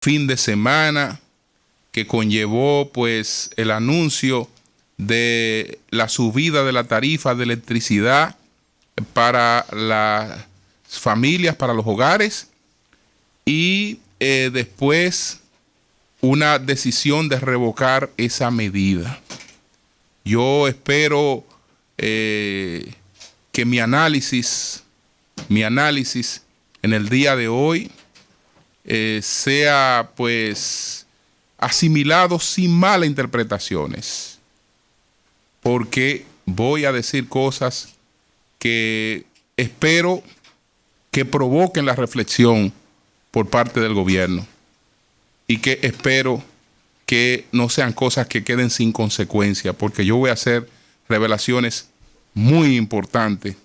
fin de semana que conllevó pues el anuncio de la subida de la tarifa de electricidad para las familias, para los hogares, y después una decisión de revocar esa medida. Yo espero que mi análisis en el día de hoy sea pues asimilado sin malas interpretaciones, porque voy a decir cosas que espero que provoquen la reflexión por parte del gobierno y que espero que no sean cosas que queden sin consecuencia, porque yo voy a hacer revelaciones muy importantes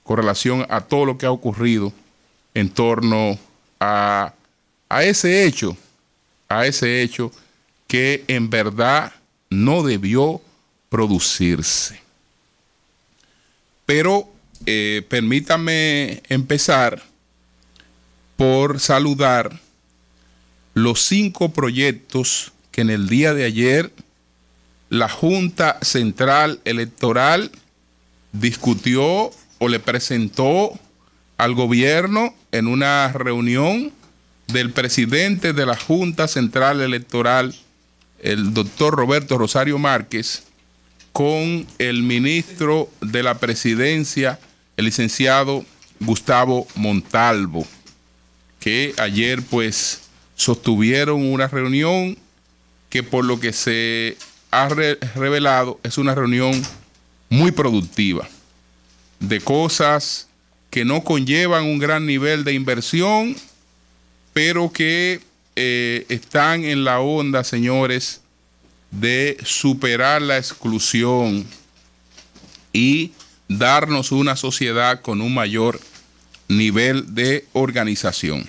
con relación a todo lo que ha ocurrido en torno a ese hecho que en verdad no debió producirse. Pero permítame empezar por saludar los 5 proyectos que en el día de ayer la Junta Central Electoral discutió o le presentó al gobierno en una reunión del presidente de la Junta Central Electoral, el doctor Roberto Rosario Márquez, con el ministro de la Presidencia, el licenciado Gustavo Montalvo, que ayer pues sostuvieron una reunión que, por lo que se ha revelado, es una reunión muy productiva, de cosas que no conllevan un gran nivel de inversión, pero que están en la onda, señores, de superar la exclusión y darnos una sociedad con un mayor nivel de organización.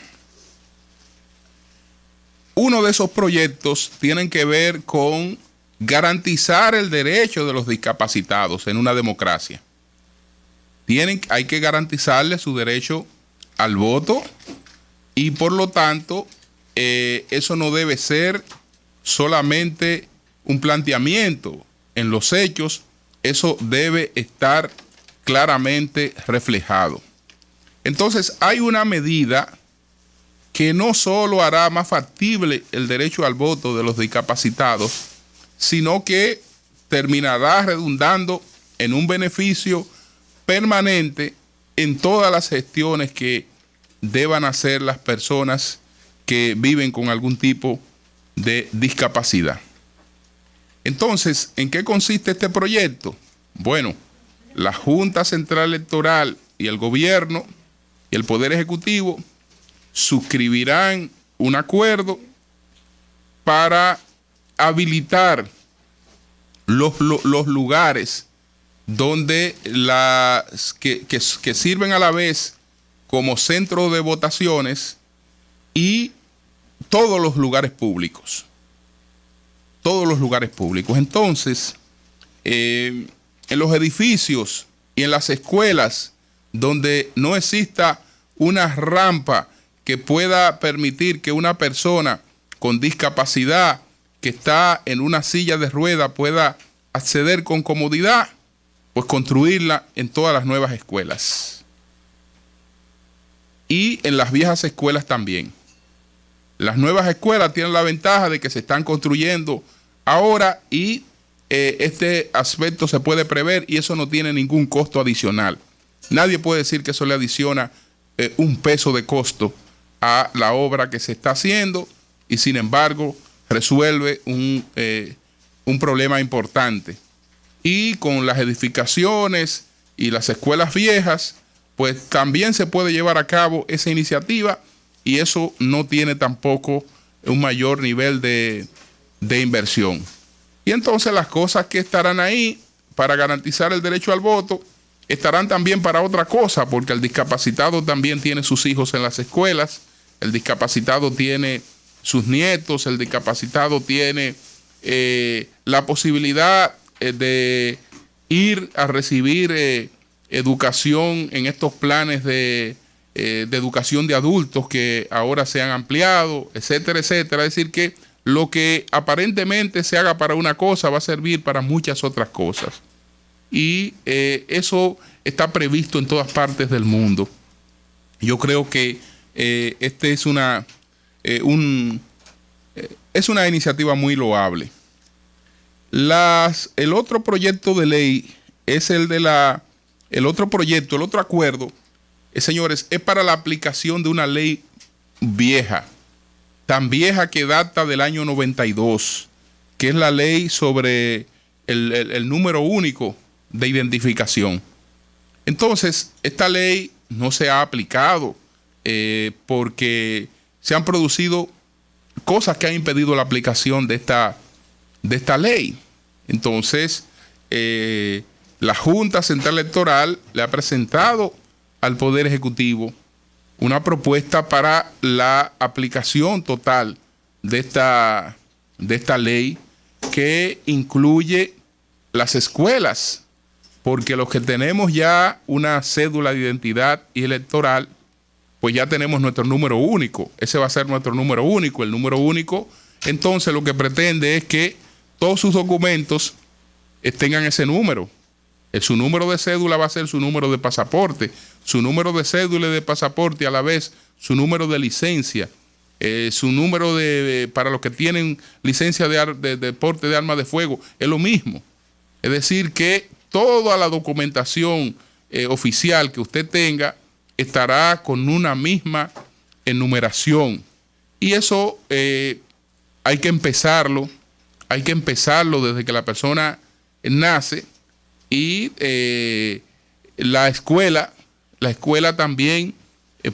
Uno de esos proyectos tiene que ver con garantizar el derecho de los discapacitados en una democracia. Hay que garantizarle su derecho al voto y, por lo tanto, eso no debe ser solamente un planteamiento. En los hechos, eso debe estar claramente reflejado. Entonces, hay una medida que no solo hará más factible el derecho al voto de los discapacitados, sino que terminará redundando en un beneficio permanente en todas las gestiones que deban hacer las personas que viven con algún tipo de discapacidad. Entonces, ¿en qué consiste este proyecto? Bueno, la Junta Central Electoral y el gobierno y el Poder Ejecutivo suscribirán un acuerdo para habilitar los lugares donde que sirven a la vez como centro de votaciones y todos los lugares públicos. Todos los lugares públicos. Entonces, en los edificios y en las escuelas donde no exista una rampa que pueda permitir que una persona con discapacidad que está en una silla de rueda pueda acceder con comodidad, pues construirla en todas las nuevas escuelas. Y en las viejas escuelas también. Las nuevas escuelas tienen la ventaja de que se están construyendo ahora y este aspecto se puede prever y eso no tiene ningún costo adicional. Nadie puede decir que eso le adiciona un peso de costo a la obra que se está haciendo y, sin embargo, resuelve un problema importante. Y con las edificaciones y las escuelas viejas, pues también se puede llevar a cabo esa iniciativa y eso no tiene tampoco un mayor nivel de inversión. Y entonces las cosas que estarán ahí para garantizar el derecho al voto estarán también para otra cosa, porque el discapacitado también tiene sus hijos en las escuelas, el discapacitado tiene sus nietos, el discapacitado tiene la posibilidad de ir a recibir educación en estos planes de de educación de adultos que ahora se han ampliado, etcétera, etcétera. Es decir, que lo que aparentemente se haga para una cosa va a servir para muchas otras cosas. Y eso está previsto en todas partes del mundo. Yo creo que este es una iniciativa muy loable. El otro proyecto de ley es el otro acuerdo, señores, es para la aplicación de una ley vieja, tan vieja que data del año 92, que es la ley sobre el número único de identificación. Entonces, esta ley no se ha aplicado porque se han producido cosas que han impedido la aplicación de esta ley. Entonces, la Junta Central Electoral le ha presentado al Poder Ejecutivo una propuesta para la aplicación total de esta ley, que incluye las escuelas, porque los que tenemos ya una cédula de identidad y electoral, pues ya tenemos nuestro número único. Ese va a ser nuestro número único. El número único, entonces, lo que pretende es que todos sus documentos tengan ese número. Su número de cédula va a ser su número de pasaporte, su número de cédula y de pasaporte, a la vez su número de licencia, su número para los que tienen licencia de porte de armas de fuego, es lo mismo. Es decir, que toda la documentación oficial que usted tenga estará con una misma enumeración. Y eso hay que empezarlo desde que la persona nace. Y la escuela también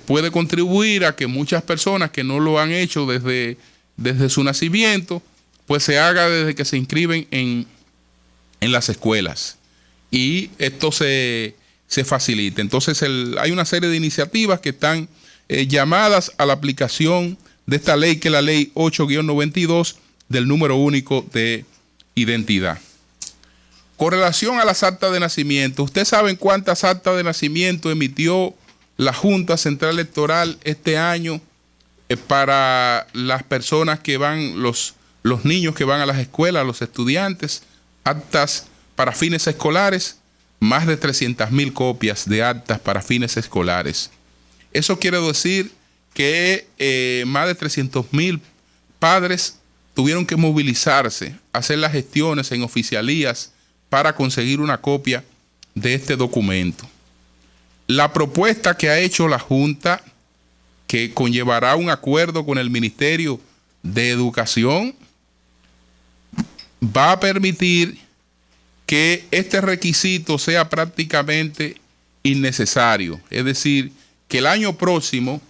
puede contribuir a que muchas personas que no lo han hecho desde su nacimiento, pues se haga desde que se inscriben en las escuelas. Y esto se facilita. Entonces hay una serie de iniciativas que están llamadas a la aplicación de esta ley, que es la ley 8-92 del número único de identidad. Con relación a las actas de nacimiento, ¿ustedes saben cuántas actas de nacimiento emitió la Junta Central Electoral este año para las personas que van, los niños que van a las escuelas, los estudiantes? Actas para fines escolares, más de 300,000 copias de actas para fines escolares. Eso quiere decir que más de 300,000 padres tuvieron que movilizarse, hacer las gestiones en oficialías para conseguir una copia de este documento. La propuesta que ha hecho la Junta, que conllevará un acuerdo con el Ministerio de Educación, va a permitir que este requisito sea prácticamente innecesario. Es decir, que el año próximo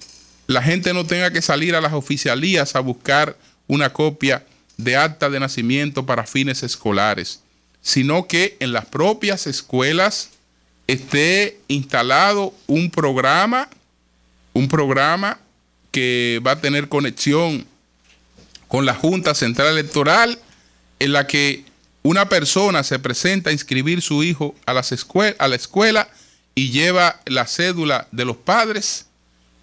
la gente no tenga que salir a las oficialías a buscar una copia de acta de nacimiento para fines escolares, sino que en las propias escuelas esté instalado un programa que va a tener conexión con la Junta Central Electoral, en la que una persona se presenta a inscribir su hijo a la escuela y lleva la cédula de los padres,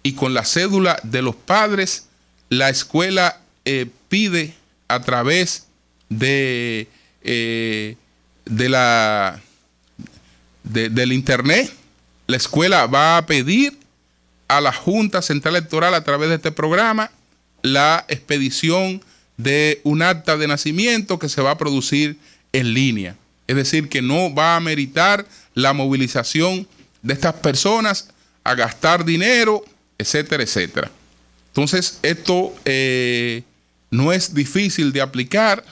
y con la cédula de los padres la escuela pide a través del internet, la escuela va a pedir a la Junta Central Electoral, a través de este programa, la expedición de un acta de nacimiento que se va a producir en línea. Es decir, que no va a meritar la movilización de estas personas a gastar dinero, etcétera, etcétera. Entonces, esto no es difícil de aplicar,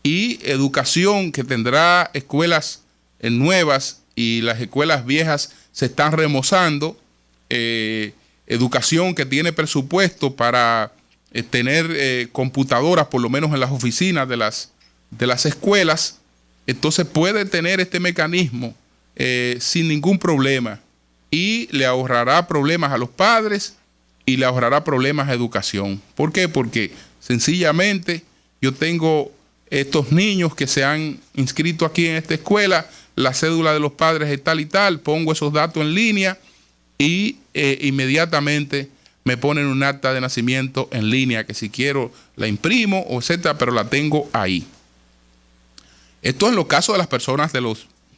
y educación, que tendrá escuelas nuevas y las escuelas viejas se están remozando, educación que tiene presupuesto para tener computadoras, por lo menos en las oficinas de las escuelas, entonces puede tener este mecanismo sin ningún problema, y le ahorrará problemas a los padres y le ahorrará problemas a educación. ¿Por qué? Porque sencillamente yo tengo estos niños que se han inscrito aquí en esta escuela, la cédula de los padres es tal y tal, pongo esos datos en línea y inmediatamente me ponen un acta de nacimiento en línea que si quiero la imprimo, etcétera, pero la tengo ahí. Esto en los casos de las personas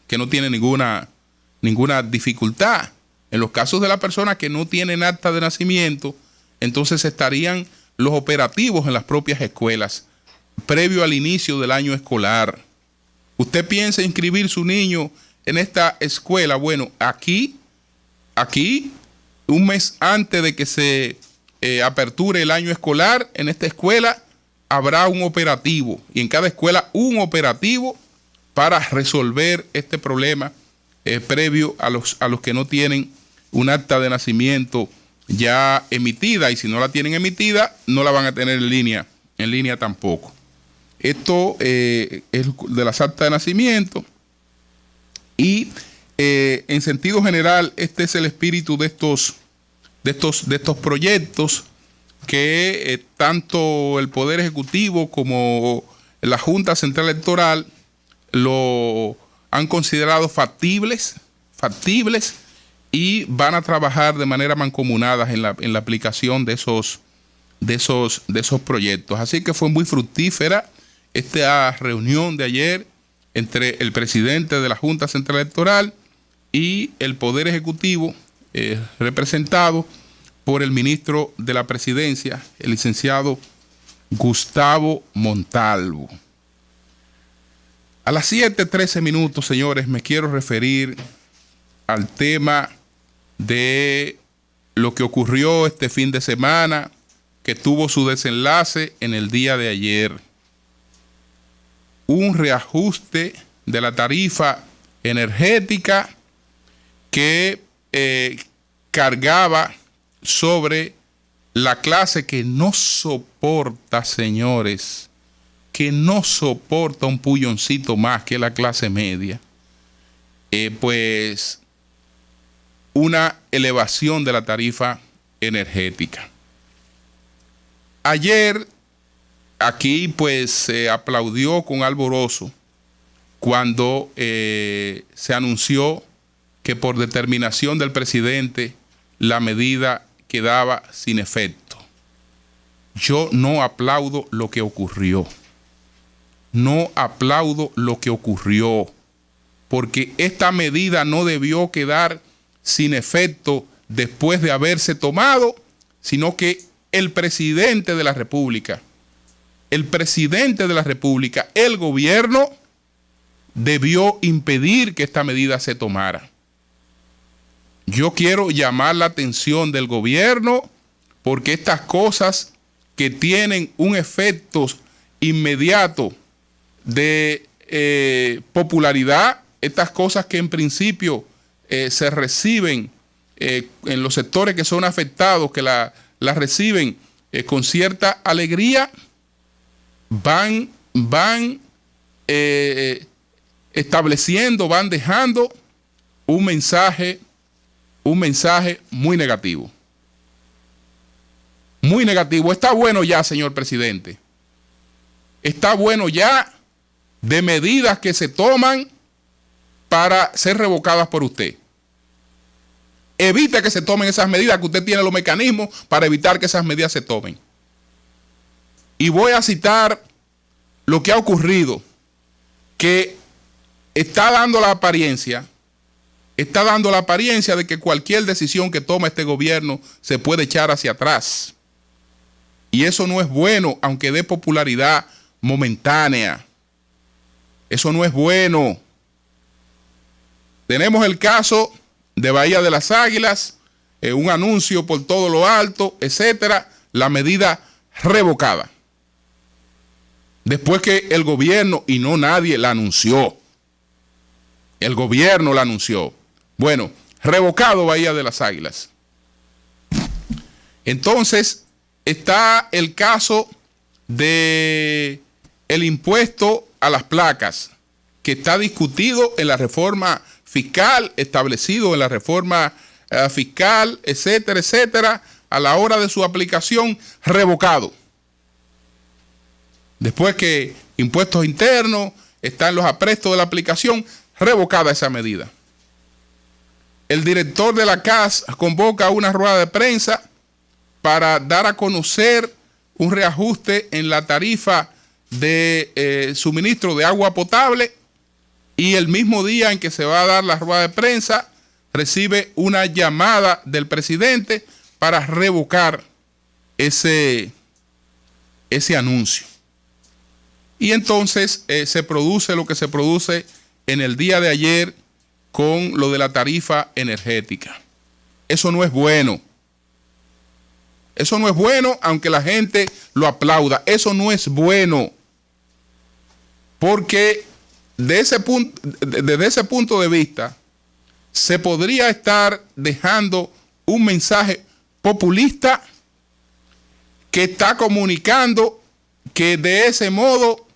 que no tienen ninguna dificultad. En los casos de las personas que no tienen acta de nacimiento, entonces estarían los operativos en las propias escuelas previo al inicio del año escolar. Usted piensa inscribir su niño en esta escuela. Bueno, aquí, un mes antes de que se aperture el año escolar, en esta escuela habrá un operativo, y en cada escuela un operativo para resolver este problema previo a los que no tienen un acta de nacimiento ya emitida, y si no la tienen emitida, no la van a tener en línea tampoco. Esto es de las actas de nacimiento, y en sentido general este es el espíritu de estos proyectos que tanto el Poder Ejecutivo como la Junta Central Electoral lo han considerado factibles y van a trabajar de manera mancomunada en la aplicación de esos proyectos. Así que fue muy fructífera esta reunión de ayer entre el presidente de la Junta Central Electoral y el Poder Ejecutivo, representado por el ministro de la Presidencia, el licenciado Gustavo Montalvo. A las 7:13 minutos, señores, me quiero referir al tema de lo que ocurrió este fin de semana, que tuvo su desenlace en el día de ayer. Un reajuste de la tarifa energética que cargaba sobre la clase que no soporta, señores, que no soporta un pulloncito más que la clase media, pues una elevación de la tarifa energética. Ayer aquí pues se aplaudió con alborozo cuando se anunció que por determinación del presidente la medida quedaba sin efecto. Yo no aplaudo lo que ocurrió. No aplaudo lo que ocurrió, porque esta medida no debió quedar sin efecto después de haberse tomado, sino que el presidente de la República, el gobierno, debió impedir que esta medida se tomara. Yo quiero llamar la atención del gobierno, porque estas cosas que tienen un efecto inmediato de popularidad, estas cosas que en principio se reciben en los sectores que son afectados, que las reciben con cierta alegría, van estableciendo, van dejando un mensaje muy negativo. Muy negativo. Está bueno ya, señor presidente. Está bueno ya de medidas que se toman para ser revocadas por usted. Evite que se tomen esas medidas, que usted tiene los mecanismos para evitar que esas medidas se tomen. Y voy a citar lo que ha ocurrido, que está dando la apariencia de que cualquier decisión que toma este gobierno se puede echar hacia atrás. Y eso no es bueno, aunque dé popularidad momentánea. Eso no es bueno. Tenemos el caso de Bahía de las Águilas, un anuncio por todo lo alto, etcétera, la medida revocada. Después que el gobierno, y no nadie, la anunció. El gobierno la anunció. Bueno, revocado Bahía de las Águilas. Entonces, está el caso de el impuesto a las placas, que está discutido en la reforma fiscal, establecido en la reforma fiscal, etcétera, etcétera, a la hora de su aplicación, revocado. Después que impuestos internos están los aprestos de la aplicación, revocada esa medida. el director de la CAS convoca una rueda de prensa para dar a conocer un reajuste en la tarifa de suministro de agua potable, y el mismo día en que se va a dar la rueda de prensa recibe una llamada del presidente para revocar ese anuncio. Y entonces se produce lo que se produce en el día de ayer con lo de la tarifa energética. Eso no es bueno. Eso no es bueno, aunque la gente lo aplauda. Eso no es bueno. Porque desde ese punto de vista, se podría estar dejando un mensaje populista que está comunicando que de ese modo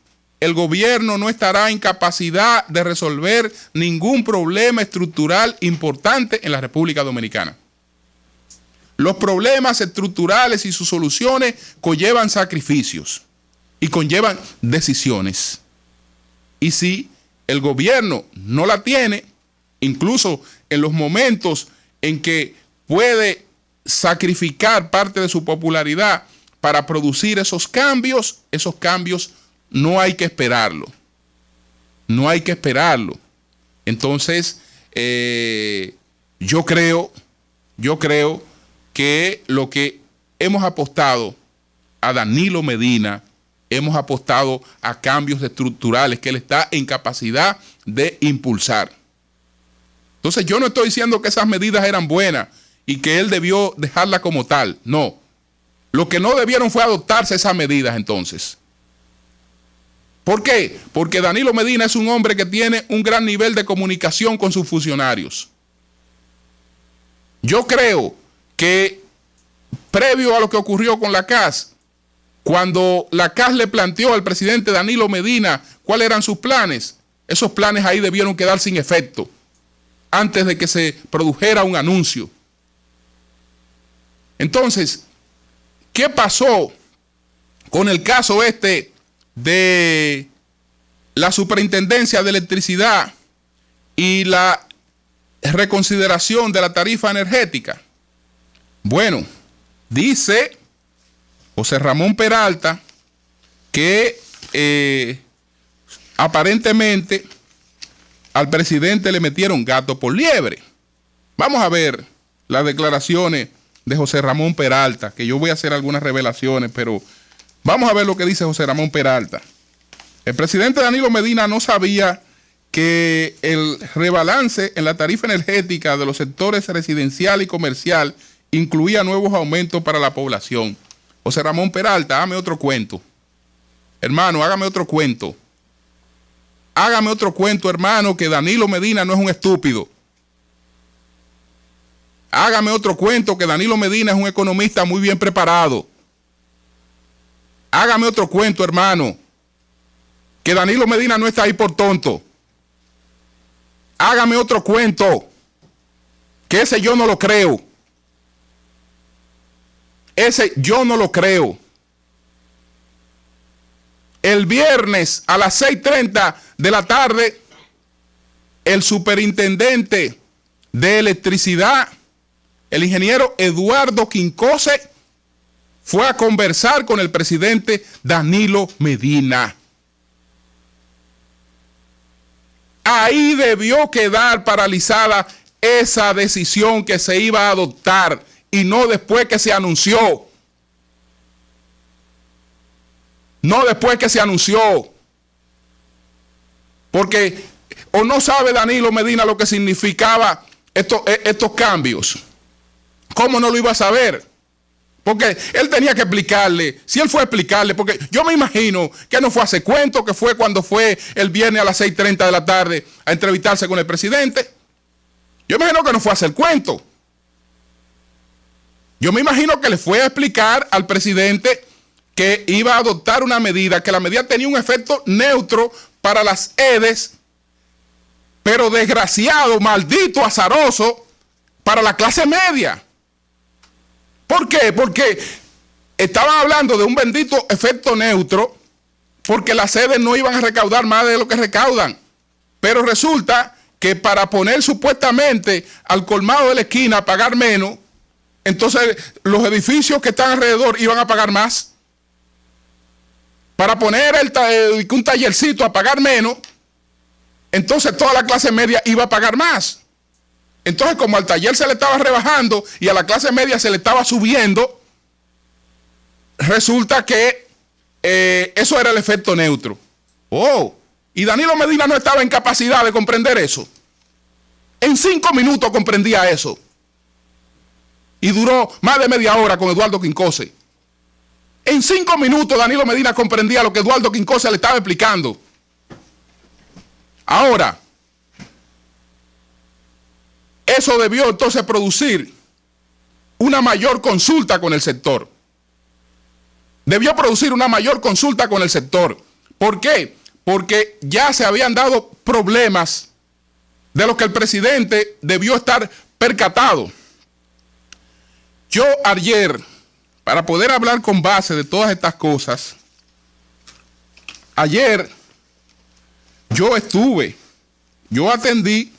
el gobierno no estará en capacidad de resolver ningún problema estructural importante en la República Dominicana. Los problemas estructurales y sus soluciones conllevan sacrificios y conllevan decisiones. Y si el gobierno no la tiene, incluso en los momentos en que puede sacrificar parte de su popularidad para producir esos cambios no hay que esperarlo. No hay que esperarlo. Entonces, yo creo que lo que hemos apostado a Danilo Medina, hemos apostado a cambios estructurales que él está en capacidad de impulsar. Entonces, yo no estoy diciendo que esas medidas eran buenas y que él debió dejarlas como tal. No. Lo que no debieron fue adoptarse esas medidas entonces. ¿Por qué? Porque Danilo Medina es un hombre que tiene un gran nivel de comunicación con sus funcionarios. Yo creo que previo a lo que ocurrió con la CAS, cuando la CAS le planteó al presidente Danilo Medina cuáles eran sus planes, esos planes ahí debieron quedar sin efecto antes de que se produjera un anuncio. Entonces, ¿qué pasó con el caso de la Superintendencia de Electricidad y la reconsideración de la tarifa energética? Bueno, dice José Ramón Peralta que aparentemente al presidente le metieron gato por liebre. Vamos a ver las declaraciones de José Ramón Peralta, que yo voy a hacer algunas revelaciones, pero vamos a ver lo que dice José Ramón Peralta. El presidente Danilo Medina no sabía que el rebalance en la tarifa energética de los sectores residencial y comercial incluía nuevos aumentos para la población. José Ramón Peralta, hágame otro cuento. Hermano, hágame otro cuento. Hágame otro cuento, hermano, que Danilo Medina no es un estúpido. Hágame otro cuento que Danilo Medina es un economista muy bien preparado. Hágame otro cuento, hermano, que Danilo Medina no está ahí por tonto. Hágame otro cuento, que ese yo no lo creo. Ese yo no lo creo. El viernes a las 6:30 de la tarde, el superintendente de electricidad, el ingeniero Eduardo Quincose, fue a conversar con el presidente Danilo Medina. Ahí debió quedar paralizada esa decisión que se iba a adoptar y no después que se anunció. No después que se anunció. Porque o no sabe Danilo Medina lo que significaba estos cambios. ¿Cómo no lo iba a saber? Porque él tenía que explicarle, si él fue a explicarle, porque yo me imagino que no fue hace cuento, que fue cuando fue el viernes a las 6:30 de la tarde a entrevistarse con el presidente. Yo me imagino que no fue a hacer cuento. Yo me imagino que le fue a explicar al presidente que iba a adoptar una medida, que la medida tenía un efecto neutro para las EDES, pero desgraciado, maldito, azaroso, para la clase media. ¿Por qué? Porque estaban hablando de un bendito efecto neutro, porque las sedes no iban a recaudar más de lo que recaudan. Pero resulta que para poner supuestamente al colmado de la esquina a pagar menos, entonces los edificios que están alrededor iban a pagar más. Para poner un tallercito a pagar menos, entonces toda la clase media iba a pagar más. Entonces, como al taller se le estaba rebajando y a la clase media se le estaba subiendo, resulta que eso era el efecto neutro. Oh, y Danilo Medina no estaba en capacidad de comprender eso. En 5 minutos comprendía eso. Y duró más de media hora con Eduardo Quincose. En 5 minutos Danilo Medina comprendía lo que Eduardo Quincose le estaba explicando. Ahora, eso debió entonces producir una mayor consulta con el sector. Debió producir una mayor consulta con el sector. ¿Por qué? Porque ya se habían dado problemas de los que el presidente debió estar percatado. Yo ayer, para poder hablar con base de todas estas cosas, ayer yo atendí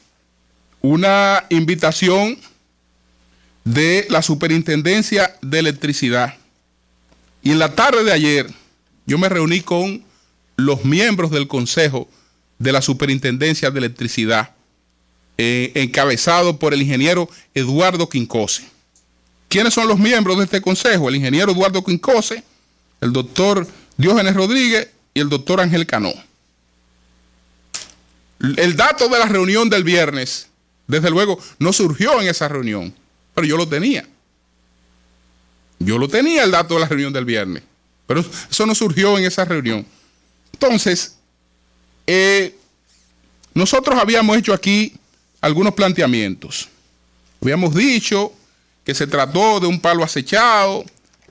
una invitación de la Superintendencia de Electricidad. Y en la tarde de ayer yo me reuní con los miembros del Consejo de la Superintendencia de Electricidad, encabezado por el ingeniero Eduardo Quincose. ¿Quiénes son los miembros de este consejo? El ingeniero Eduardo Quincose, el doctor Diógenes Rodríguez y el doctor Ángel Cano. El dato de la reunión del viernes, desde luego, no surgió en esa reunión, pero yo lo tenía. Yo lo tenía el dato de la reunión del viernes, pero eso no surgió en esa reunión. Entonces, nosotros habíamos hecho aquí algunos planteamientos. Habíamos dicho que se trató de un palo acechado,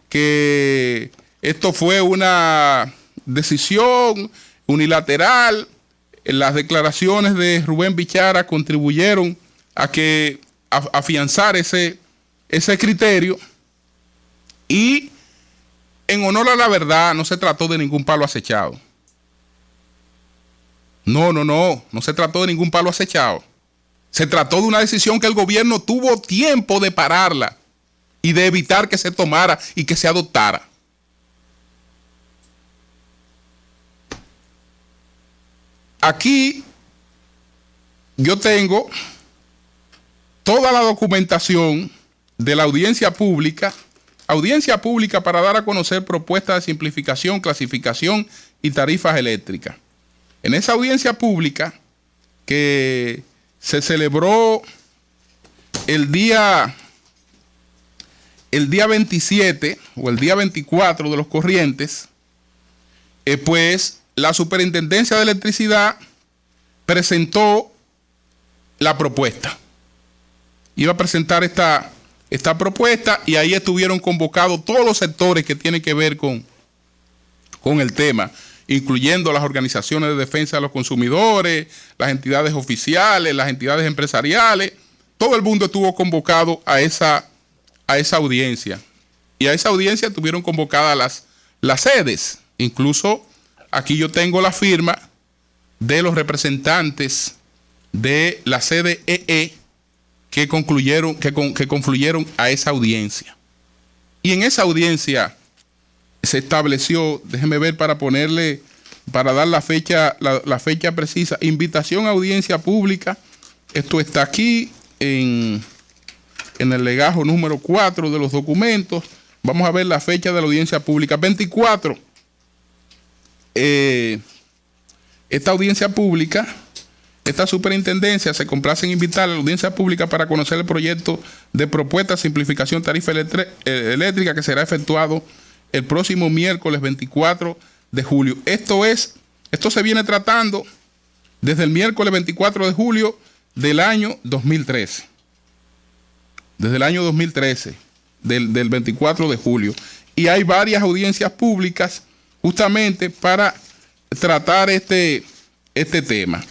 que esto fue una decisión unilateral. Las declaraciones de Rubén Bichara contribuyeron a afianzar ese criterio. Y en honor a la verdad, no se trató de ningún palo acechado. No se trató de ningún palo acechado. Se trató de una decisión que el gobierno tuvo tiempo de pararla y de evitar que se tomara y que se adoptara. Aquí yo tengo toda la documentación de la audiencia pública para dar a conocer propuestas de simplificación, clasificación y tarifas eléctricas. En esa audiencia pública que se celebró el día 27 o el día 24 de los corrientes, pues la Superintendencia de Electricidad presentó la propuesta. Iba a presentar esta propuesta y ahí estuvieron convocados todos los sectores que tienen que ver con el tema, incluyendo las organizaciones de defensa de los consumidores, las entidades oficiales, las entidades empresariales. Todo el mundo estuvo convocado a esa audiencia. Y a esa audiencia estuvieron convocadas las sedes. Incluso aquí yo tengo la firma de los representantes de la sede EE que confluyeron a esa audiencia. Y en esa audiencia se estableció, déjeme ver para dar la fecha precisa, invitación a audiencia pública. Esto está aquí en el legajo número 4 de los documentos. Vamos a ver la fecha de la audiencia pública. 24. Esta audiencia pública, esta superintendencia se complace en invitar a la audiencia pública para conocer el proyecto de propuesta de simplificación tarifa eléctrica que será efectuado el próximo miércoles 24 de julio. Esto se viene tratando desde el miércoles 24 de julio del año 2013. Desde el año 2013, del 24 de julio. Y hay varias audiencias públicas justamente para tratar este tema.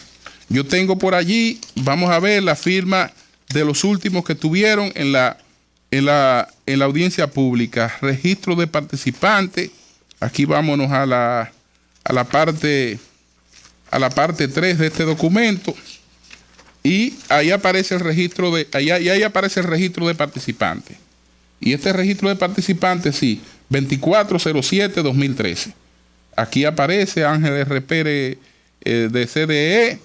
Yo tengo por allí, vamos a ver la firma de los últimos que tuvieron en la audiencia pública. Registro de participantes. Aquí vámonos a la parte 3 de este documento. y ahí aparece el registro de, ahí aparece el registro de participantes. Y este registro de participantes, sí, 2407-2013. Aquí aparece Ángel R. Pérez de CDE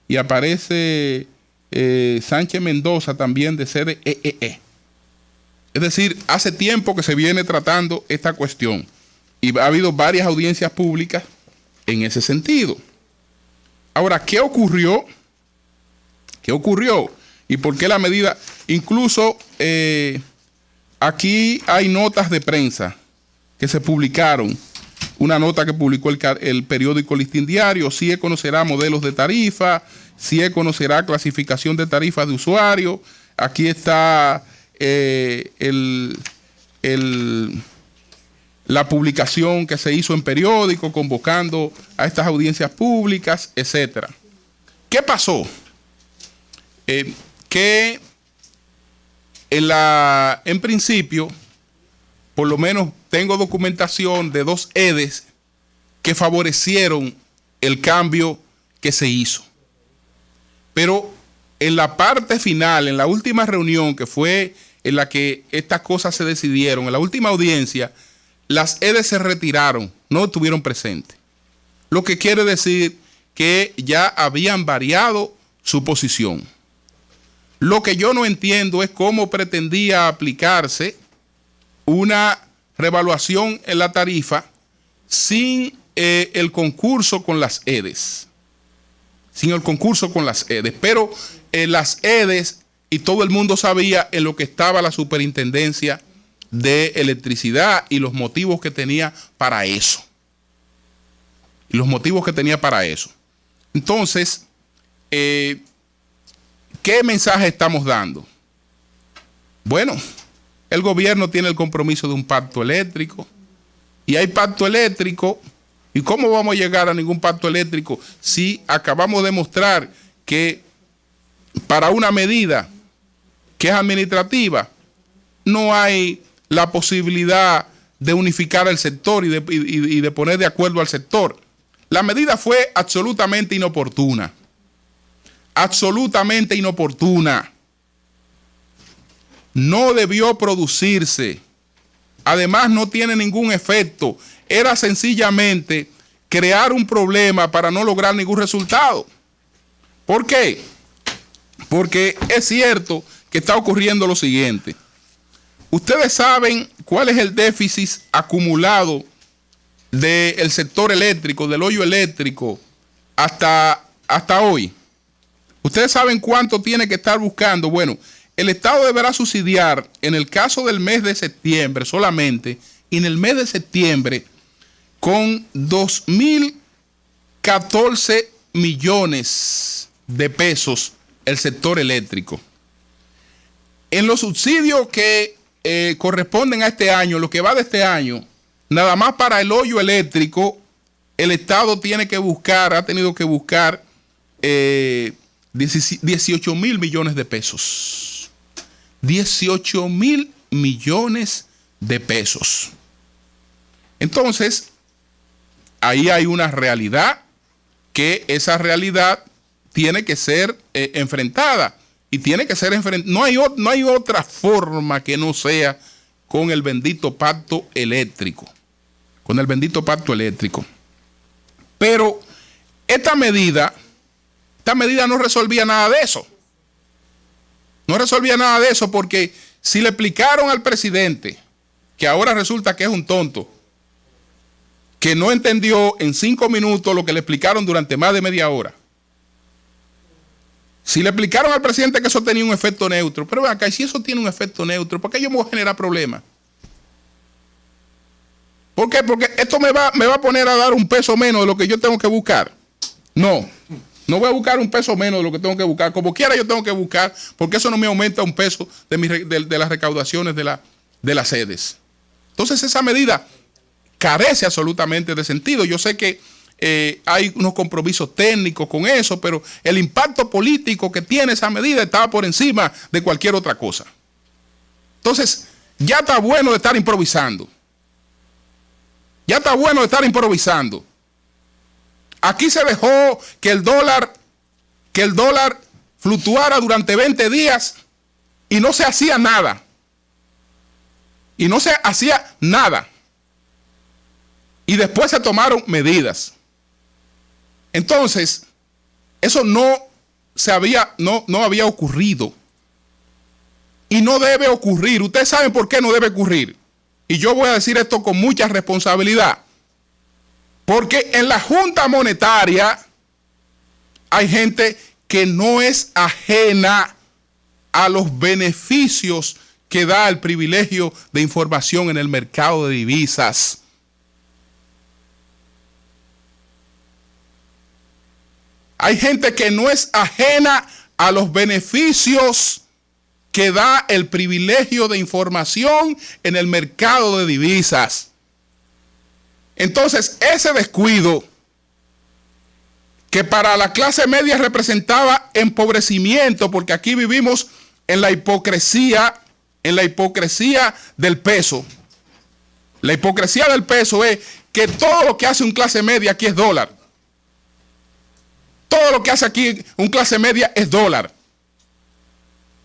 y aparece Sánchez Mendoza también de CDEE. Es decir, hace tiempo que se viene tratando esta cuestión y ha habido varias audiencias públicas en ese sentido. Ahora, ¿qué ocurrió? ¿Qué ocurrió? ¿Y por qué la medida? Incluso aquí hay notas de prensa que se publicaron. Una nota que publicó el periódico Listín Diario. CIE conocerá modelos de tarifa. CIE conocerá clasificación de tarifas de usuario. Aquí está la publicación que se hizo en periódico convocando a estas audiencias públicas, etcétera. ¿Qué pasó? Que en principio, por lo menos tengo documentación de 2 EDES que favorecieron el cambio que se hizo. Pero en la parte final, en la última reunión que fue en la que estas cosas se decidieron, en la última audiencia, las EDES se retiraron, no estuvieron presentes. Lo que quiere decir que ya habían variado su posición. Lo que yo no entiendo es cómo pretendía aplicarse una revaluación en la tarifa sin el concurso con las EDES. Sin el concurso con las EDES. Pero las EDES, y todo el mundo sabía en lo que estaba la superintendencia de electricidad y los motivos que tenía para eso. Entonces, ¿qué mensaje estamos dando? Bueno, el gobierno tiene el compromiso de un pacto eléctrico y hay pacto eléctrico. ¿Y cómo vamos a llegar a ningún pacto eléctrico si acabamos de mostrar que para una medida que es administrativa no hay la posibilidad de unificar el sector y de poner de acuerdo al sector? La medida fue absolutamente inoportuna. Absolutamente inoportuna. No debió producirse. Además, no tiene ningún efecto. Era sencillamente crear un problema para no lograr ningún resultado. ¿Por qué? Porque es cierto que está ocurriendo lo siguiente. Ustedes saben cuál es el déficit acumulado del sector eléctrico, del hoyo eléctrico, hasta hoy. Ustedes saben cuánto tiene que estar buscando. Bueno, el Estado deberá subsidiar en el caso del mes de septiembre solamente, y en el mes de septiembre, con 2.014 millones de pesos el sector eléctrico. En los subsidios que corresponden a este año, lo que va de este año, nada más para el hoyo eléctrico, el Estado tiene que buscar, ha tenido que buscar 18.000 millones de pesos. 18.000 millones de pesos. Entonces, ahí hay una realidad que esa realidad tiene que ser enfrentada. Y tiene que ser enfrentada. No hay otra forma que no sea con el bendito pacto eléctrico. Con el bendito pacto eléctrico. Pero esta medida no resolvía nada de eso. No resolvía nada de eso porque si le explicaron al presidente, que ahora resulta que es un tonto, que no entendió en 5 minutos lo que le explicaron durante más de media hora. Si le explicaron al presidente que eso tenía un efecto neutro, pero ven acá, y si eso tiene un efecto neutro, ¿por qué yo me voy a generar problemas? ¿Por qué? Porque esto me va a poner a dar un peso menos de lo que yo tengo que buscar. No voy a buscar un peso menos de lo que tengo que buscar. Como quiera yo tengo que buscar, porque eso no me aumenta un peso de las recaudaciones de las sedes. Entonces esa medida carece absolutamente de sentido. Yo sé que hay unos compromisos técnicos con eso, pero el impacto político que tiene esa medida estaba por encima de cualquier otra cosa. Entonces, ya está bueno de estar improvisando. Ya está bueno de estar improvisando. Aquí se dejó que el dólar fluctuara durante 20 días y no se hacía nada. Y no se hacía nada. Y después se tomaron medidas. Entonces, eso no había ocurrido. Y no debe ocurrir. Ustedes saben por qué no debe ocurrir. Y yo voy a decir esto con mucha responsabilidad. Porque en la Junta Monetaria hay gente que no es ajena a los beneficios que da el privilegio de información en el mercado de divisas. Hay gente que no es ajena a los beneficios que da el privilegio de información en el mercado de divisas. Entonces, ese descuido que para la clase media representaba empobrecimiento, porque aquí vivimos en la hipocresía del peso. La hipocresía del peso es que todo lo que hace un clase media aquí es dólar. Todo lo que hace aquí un clase media es dólar.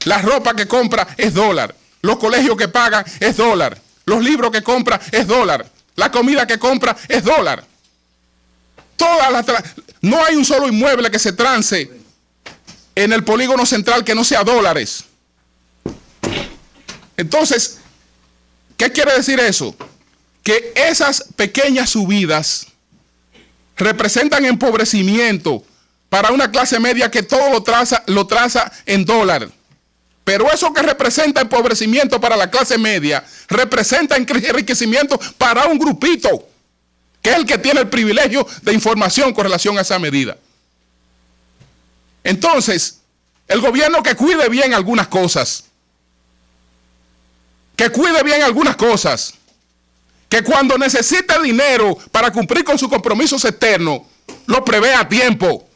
La ropa que compra es dólar. Los colegios que pagan es dólar. Los libros que compra es dólar. La comida que compra es dólar. No hay un solo inmueble que se trance en el polígono central que no sea dólares. Entonces, ¿qué quiere decir eso? Que esas pequeñas subidas representan empobrecimiento para una clase media que todo lo traza en dólar. Pero eso que representa empobrecimiento para la clase media, representa enriquecimiento para un grupito, que es el que tiene el privilegio de información con relación a esa medida. Entonces, el gobierno que cuide bien algunas cosas, que cuando necesite dinero para cumplir con sus compromisos externos, lo prevé a tiempo.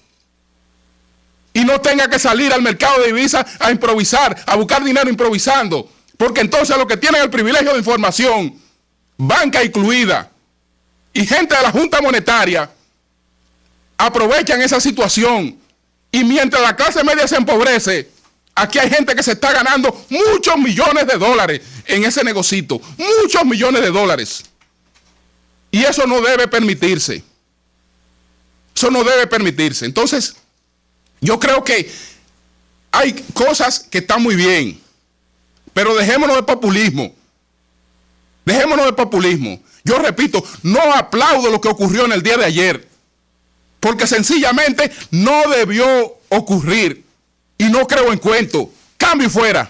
Y no tenga que salir al mercado de divisas a improvisar, a buscar dinero improvisando. Porque entonces los que tienen el privilegio de información, banca incluida, y gente de la Junta Monetaria, aprovechan esa situación. Y mientras la clase media se empobrece, aquí hay gente que se está ganando muchos millones de dólares en ese negocito. Muchos millones de dólares. Y eso no debe permitirse. Eso no debe permitirse. Entonces, yo creo que hay cosas que están muy bien, pero dejémonos de populismo. Dejémonos de populismo. Yo repito, no aplaudo lo que ocurrió en el día de ayer, porque sencillamente no debió ocurrir. Y no creo en cuento. Cambio y fuera.